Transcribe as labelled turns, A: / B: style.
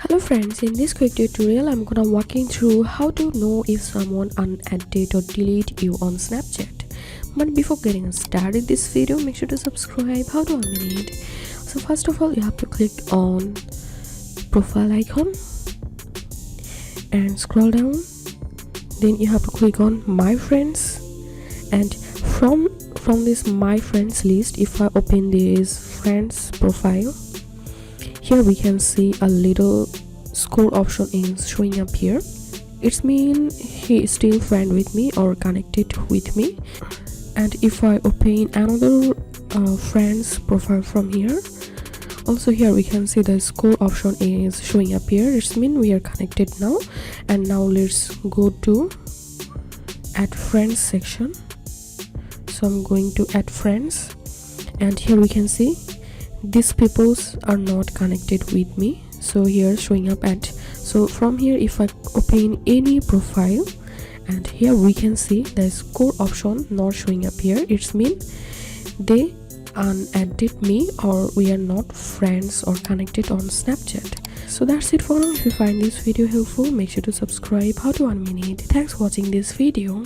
A: Hello friends, in this quick tutorial I'm gonna walking through how to know if someone unadded or delete you on Snapchat. But before getting started this video, make sure to subscribe. How to unmute? So first of all, you have to click on profile icon and scroll down. Then you have to click on my friends, and from this my friends list, if I open this friends profile, here we can see a little score option is showing up here. It's mean he is still friend with me or connected with me. And if I open another friends profile from here, also here we can see the score option is showing up here. It's mean we are connected now. And now let's go to add friends section. So I'm going to add friends, and here we can see these peoples are not connected with me. So here showing up at, so from here if I open any profile, and here we can see the score option not showing up here. It's mean they unadded me or we are not friends or connected on Snapchat. So that's it for now. If you find this video helpful, make sure to subscribe. How to unmute? Thanks for watching this video.